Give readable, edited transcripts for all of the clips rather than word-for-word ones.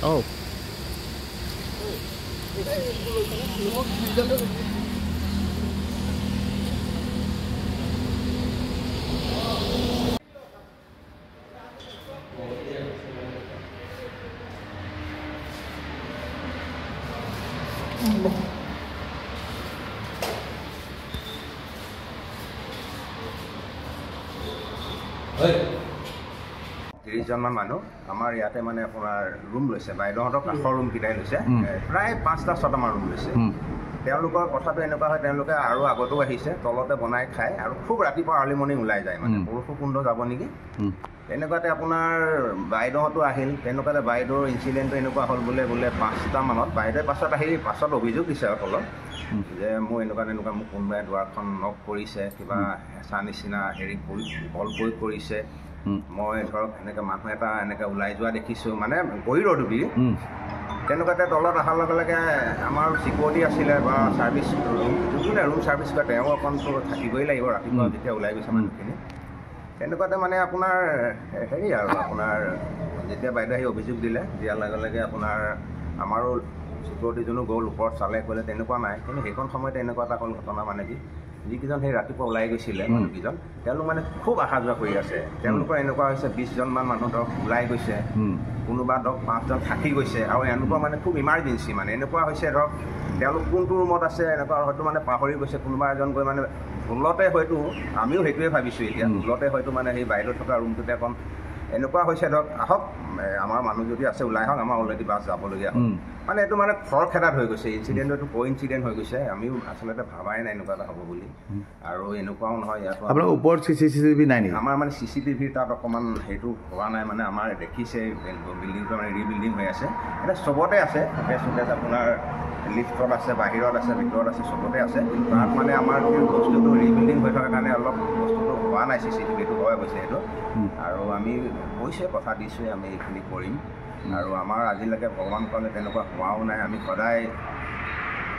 Oh. Hey. 30 জনমান মানুহ আমাৰ ইয়াতে মানে আপোনাৰ ৰুম লৈছে বাইদেউহঁতৰ কাষৰ ৰুম কিটাই লৈছে প্ৰায় 5টা 6টা মান ৰুম লৈছে তেওঁলোকৰ কথাটো এনেকুৱা হয় তেওঁলোকে আৰু আগতো আহিছে তলতে বনাই খায় আৰু খুব ৰাতিপুৱা আৰ্লি মৰ্ণিং ওলাই যায় মানে বৰষুণ যাব নেকি তেনেকুৱাতে আপোনাৰ বাইদেউহঁতো আহিল তেনেকুৱাতে বাইদেউৰ ইনচিডেণ্টটো এনেকুৱা হ'ল বোলে 5টা মানত বাইদেৱে পাছত অভিযোগ দিছে আৰু তলত যে মোৰ এনেকুৱা মোক কোনোবাই দুৱাৰখন নক কৰিছে কিবা হেঁচা নিচিনা হেৰি কৰি বল প্ৰয়োগ কৰিছে মই ধৰক এনেকৈ মানুহ এটা এনেকৈ ওলাই যোৱা দেখিছোঁ মানে গহিৰৰ ডুবি তেনেকুৱাতে তলত অহাৰ লগে লগে আমাৰ ছিকিউৰিটি আছিলে বা ছাৰ্ভিচ যোনে ৰুম ছাৰ্ভিচ কৰে তেওঁ অকণটো থাকিবই লাগিব ৰাতিপুৱা যেতিয়া ওলাই গৈছে মানুহখিনি তেনেকুৱাতে মানে আপোনাৰ হেৰি আৰু আপোনাৰ যেতিয়া বাইদেৱে আহি অভিযোগ দিয়াৰ লগে লগে আপোনাৰ আমাৰো ছিকিউৰিটিজনো গ'ল ওপৰত চালে ক'লে তেনেকুৱা নাই কিন্তু সেইখন সময়তে এনেকুৱা এটা হ'ল ঘটনা মানে কি যিকেইজন সেই ৰাতিপুৱা ওলাই গৈছিলে মানুহকেইজন তেওঁলোক মানে খুব অহা যোৱা কৰি আছে তেওঁলোকৰ এনেকুৱা হৈছে 20 জনমান মানুহ ধৰক ওলাই গৈছে কোনোবা ধৰক 5 জন থাকি গৈছে আৰু এনেকুৱা মানে খুব ইমাৰ্জেঞ্চি মানে এনেকুৱা হৈছে ধৰক তেওঁলোক কোনটো ৰুমত আছে এনেকুৱা হয়তো মানে পাহৰি গৈছে কোনোবা এজন গৈ মানে ভুলতে হয়তো আমিও সেইটোৱে ভাবিছোঁ এতিয়া ভুলতে হয়তো মানে সেই বাইদেউ থকা ৰুমটোতে অকণ এনেকুৱা হৈছে ধৰক আহক আমাৰ মানুহ যদি আছে ওলাই আহক আমাৰ অলৰেডি বাছ যাবলগীয়া হ'ল মানে এইটো মানে খৰখেদাত হৈ গৈছে ইনচিডেণ্টটো ইনচিডেণ্ট হৈ গৈছে আমিও আচলতে ভাবাই নাই এনেকুৱা এটা হ'ব বুলি আৰু এনেকুৱাও নহয় ইয়াতো আপোনাৰ ওপৰত চিচিটিভি নাই নেকি আমাৰ মানে চিচিটিভি তাত অকণমান সেইটো হোৱা নাই মানে আমাৰ দেখিছে বিল্ডিংটো মানে ৰিবিল্ডিং হৈ আছে এতিয়া চবতে আছে ফুটেজ আপোনাৰ লিফ্টত আছে বাহিৰত আছে ভিতৰত আছে চবতে আছে কিন্তু তাত মানে আমাৰ বস্তুটো ৰিবিল্ডিং হৈ থকাৰ কাৰণে অলপ বস্তুটো হোৱা নাই চিচিটিভিটো হৈ গৈছে সেইটো আৰু আমি কৈছে কথা দিছোঁৱে আমি এইখিনি কৰিম আৰু আমাৰ আজিলৈকে ভগৱান ক'লে তেনেকুৱা হোৱাও নাই আমি সদায়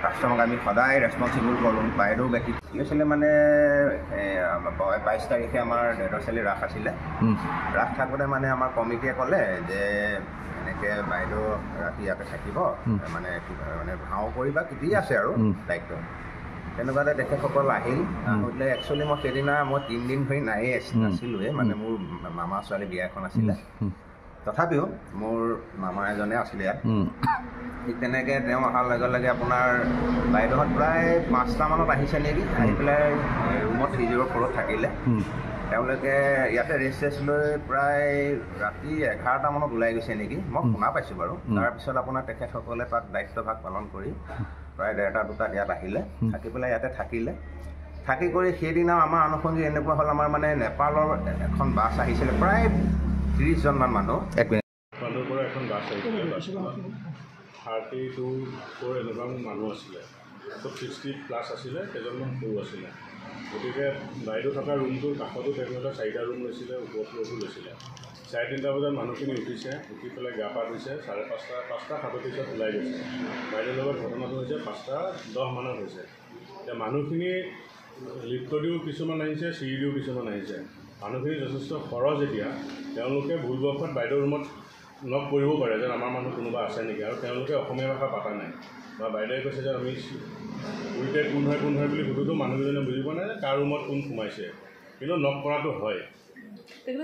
কাষ্টমাৰক আমি সদায় ৰেচপনচিবল কৰোঁ বাইদেউ ব্যক্তি কি হৈছিলে মানে 22 তাৰিখে আমাৰ দেউতাৰ ছোৱালী ৰাস আছিলে ৰাস থাকোঁতে মানে আমাৰ কমিটিয়ে ক'লে যে এনেকৈ বাইদেউ ৰাতি ইয়াতে থাকিব মানে ভাও কৰিবা কি আছে আৰু দায়িত্ব তেনেকুৱাতে তেখেতসকল আহিল আহোঁতে একচুৱেলি মই সেইদিনা মই 3 দিন ধৰি নায়েই নাছিলোঁৱে মানে মোৰ মামা ছোৱালী বিয়া এখন আছিলে তথাপিও মোৰ মামা এজনে আছিলে ইয়াত ঠিক তেনেকৈ তেওঁ অহাৰ লগে লগে আপোনাৰ বাইদেউহঁত প্ৰায় 5টা মানত আহিছে নেকি আহি পেলাই ৰুমত 304ত থাকিলে তেওঁলোকে ইয়াতে ৰেষ্ট লৈ প্ৰায় ৰাতি 11টা মানত ওলাই গৈছে নেকি মই শুনা পাইছোঁ বাৰু তাৰপিছত আপোনাৰ তেখেতসকলে তাত দায়িত্বভাগ পালন কৰি প্ৰায় 1:30 2টাত ইয়াত আহিলে থাকি পেলাই ইয়াতে থাকি কৰি সেইদিনা আমাৰ আনুষংগিক এনেকুৱা হ'ল আমাৰ মানে নেপালৰ এখন বাছ আহিছিলে প্ৰায় 30 জনমান মানুহ মানুহৰ পৰা এখন বাছ আহিছিলে 32 এনেকুৱা মানুহ আছিলে চব 60+ আছিলে কেইজনমান সৰু আছিলে গতিকে বাইদেউ থকা ৰুমটোৰ কাষতো তেওঁলোকে 4টা ৰুম লৈছিলে ওপৰত লৈছিলে 3:30 বজাত মানুহখিনি উঠি পেলাই গা পা ধুইছে 5:30 ওলাই গৈছে বাইদেউৰ লগত ঘটনাটো হৈছে 5:10 মানত হৈছে এতিয়া মানুহখিনি লিফ্টদিও কিছুমান আহিছে চিৰিদিও কিছুমান আহিছে মানুহখিনি যথেষ্ট খৰচ এতিয়া তেওঁলোকে ভুলবশত বাইদেউৰ ৰুমত নক কৰিব পাৰে যে আমাৰ মানুহ কোনোবা আছে নেকি আৰু তেওঁলোকে অসমীয়া ভাষা পাতা নাই বা বাইদেৱে কৈছে যে আমি উইকে কোন হয় বুলি সুধোঁতো মানুহজনে বুজি পোৱা নাই যে কাৰ ৰুমত কোন সোমাইছে কিন্তু নক কৰাটো হয়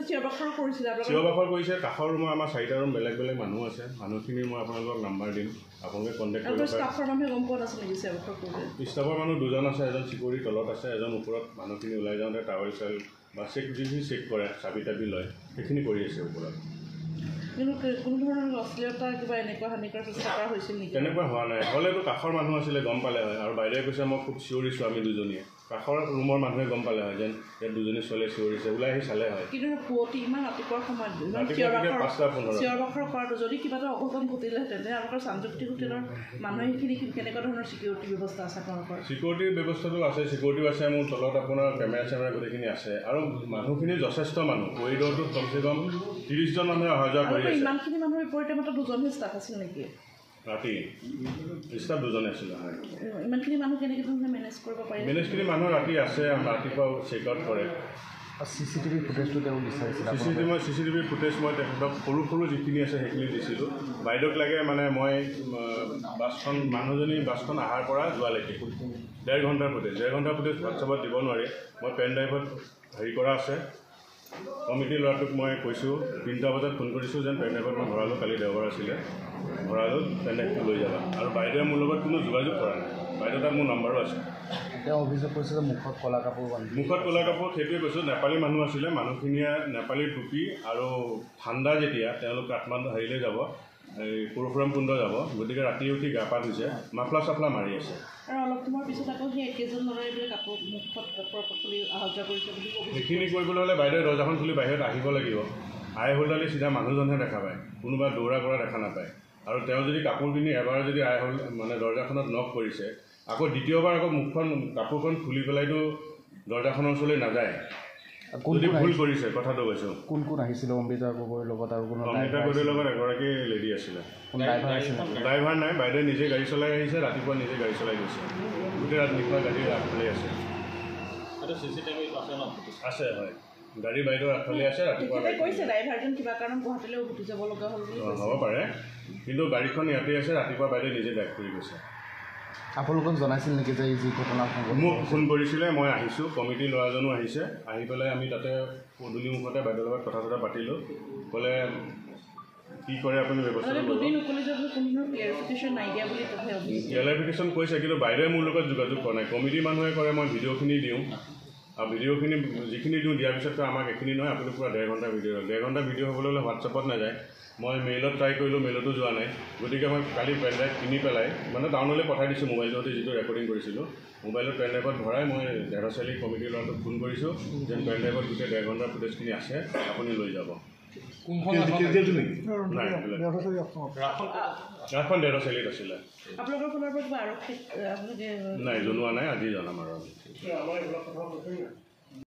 চিঞৰ-বাখৰ কৰিছে কাষৰ ৰুমৰ আমাৰ 4টা ৰুম বেলেগ মানুহ আছে মানুহখিনি মই আপোনালোকক নাম্বাৰ দিম আপোনালোকে কণ্টেক্ট কৰিব পাৰে ষ্টাফৰ মানুহ 2জন আছে এজন চিকিউৰিটি তলত আছে এজন ওপৰত মানুহখিনি ওলাই যাওঁতে টাৱেল চাৱেল বা যিখিনি চেক কৰে চাবি তাবি লয় সেইখিনি কৰি আছে ওপৰত তেনেকুৱা হোৱা নাই হ'লেতো কাষৰ মানুহ আছিলে গম পালে হয় আৰু বাইদেৱে কৈছে মই খুব চিঞৰিছোঁ আমি দুজনীয়ে কাষৰ ৰুমৰ মানুহে গম পালে হয় যেন ইয়াত দুজনী ছোৱালীয়ে চিঞৰিছে ওলাই আহি চালে হয় কিন্তু পুৱতি ইমান ৰাতিপুৱাৰ সময়ত যদি কিবা এটা অঘটন ঘটিলেহেঁতেন আপোনালোকৰ শান্তিপ্ৰীতি হোটেলৰ মানুহে সেইখিনি কেনেকুৱা ধৰণৰ চিকিউৰিটি ব্যৱস্থা আছে আপোনালোকৰ চিকিউৰিটিৰ ব্যৱস্থাটো আছে চিকিউৰিটিও আছে মোৰ তলত আপোনাৰ কেমেৰা গোটেইখিনি আছে আৰু মানুহখিনি যথেষ্ট মানুহ কৰিডৰটোত কমচে কম 30 জন মানুহে অহা যোৱা কৰি আছে ইমানখিনি মানুহৰ বিপৰীতে মাত্ৰ 2জনহে ষ্টাফ আছিল নেকি ৰাতি ষ্টাফ 2জনে আছিলে ইমানখিনি মানুহ কেনেকৈ ধৰণে মেনেজ কৰিব পাৰি মেনেজখিনি মানুহ ৰাতি আছে ৰাতিপুৱা চেক আউট কৰে CCTV ফুটেজটো তেওঁ বিচাৰিছিল CCTV ফুটেজ মই তেখেতক সৰু সৰু যিখিনি আছে সেইখিনি দিছিলোঁ বাইদেউক লাগে মানে মই বাছখন অহাৰ পৰা যোৱালৈকে 1.5 ঘণ্টাৰ ফুটেজ 1.5 ঘণ্টাৰ ফুটেজ হোৱাটছআপত দিব নোৱাৰি মই পেন ড্ৰাইভত হেৰি কৰা আছে কমিটিৰ ল'ৰাটোক মই কৈছোঁ 3টা বজাত ফোন কৰিছোঁ যেন পেন ড্ৰাইভত মই ভৰালোঁ কালি দেওবাৰ আছিলে ভৰালোঁ পেন ড্ৰাইভটো লৈ যাবা আৰু বাইদেৱে মোৰ লগত কোনো যোগাযোগ কৰা নাই বাইদেউ তাত মোৰ নম্বৰো আছে তেওঁ অভিযোগ কৰিছে যে মুখত ক'লা কাপোৰ সেইটোৱে কৈছোঁ নেপালী মানুহ আছিলে মানুহখিনিয়ে নেপালী টুপি আৰু ঠাণ্ডা যেতিয়া তেওঁলোক কাঠমাণ্ডু হেৰিলৈ যাব এই পৰশুৰাম কুণ্ড যাব গতিকে ৰাতি উঠি গা পা ধুইছে মাফলা চাফলা মাৰি আছে আৰু অলপ সময়ৰ পিছত আকৌ সেই একেজন ল'ৰাই বোলে কাপোৰ মুখত কাপোৰ খুলি অহা যোৱা কৰিছে বুলি ক'ব সেইখিনি কৰিবলৈ হ'লে বাইদেৱে দৰ্জাখন খুলি বাহিৰত আহিব লাগিব আই হোল্ডালি চিধা মানুহজনহে দেখা পায় কোনোবা দৌৰা কৰা দেখা নাপায় আৰু তেওঁ যদি কাপোৰ কিনি এবাৰ যদি মানে দৰ্জাখনত নক কৰিছে আকৌ দ্বিতীয়বাৰ আকৌ মুখখন কাপোৰখন খুলি পেলাইতো দৰ্জাখনৰ ওচৰলৈ নাযায় যদি ভুল কৰিছে কথাটো কৈছোঁ কোন আহিছিলে অমৃতা গগৈৰ লগত আৰু কোনো অমৃতা গগৈৰ লগত এগৰাকী লেডি আছিলে ড্ৰাইভাৰ নাই বাইদেৱে নিজে গাড়ী চলাই আহিছে ৰাতিপুৱা নিজে গাড়ী চলাই গৈছে গোটেই ৰাতিপুৱা গাড়ী আগফালে আছে আছে হয় গাড়ী বাইদেউ আগফালে আছে ৰাতিপুৱা কৈছে ড্ৰাইভাৰজন কিবা কাৰণত গুৱাহাটীলৈ উভতি যাব লগা হ'ল বুলি হ'ব পাৰে কিন্তু গাড়ীখন ইয়াতে আছে ৰাতিপুৱা বাইদেৱে নিজে ড্ৰাইভ কৰি গৈছে আপোনালোকক জনাইছিল নেকি যে যি ঘটনা মোক ফোন কৰিছিলে মই আহিছোঁ কমিটিৰ ল'ৰাজনো আহিছে আহি পেলাই আমি তাতে পদূলি মুখতে বাইদেউৰ লগত কথা চথা পাতিলোঁ ক'লে কি কৰে আপুনি ব্যৱস্থা ক্লিয়াৰিফিকেশ্যন কৈছে কিন্তু বাইদেৱে মোৰ লগত যোগাযোগ কৰা নাই কমিটিৰ মানুহে কৰে মই ভিডিঅ'খিনি দিওঁ আৰু ভিডিঅ'খিনি যিখিনি দিওঁ দিয়াৰ পিছত আমাক এইখিনি নহয় আপুনি পূৰা 1.5 ঘণ্টা ভিডিঅ' 1.5 ঘণ্টা ভিডিঅ' হ'বলৈ হ'লে হোৱাটছআপত নাযায় মই মেইলত ট্ৰাই কৰিলোঁ মেইলতো যোৱা নাই গতিকে মই কালি পেন ড্ৰাইভ কিনি পেলাই মানে টাউনলৈ পঠাই দিছোঁ মোবাইলতে যিটো ৰেকৰ্ডিং কৰিছিলোঁ মোবাইলত পেন ড্ৰাইভত ভৰাই মই ঢেৰচালি কমিটিৰ ল'ৰাটোক ফোন কৰিছোঁ যেন পেন ড্ৰাইভত গোটেই 1.5 ঘণ্টাৰ ফুটেজখিনি আছে আপুনি লৈ যাব ৰাসখন ঢেৰচালিত আছিলে নাই জনোৱা নাই আজি জনাম আৰু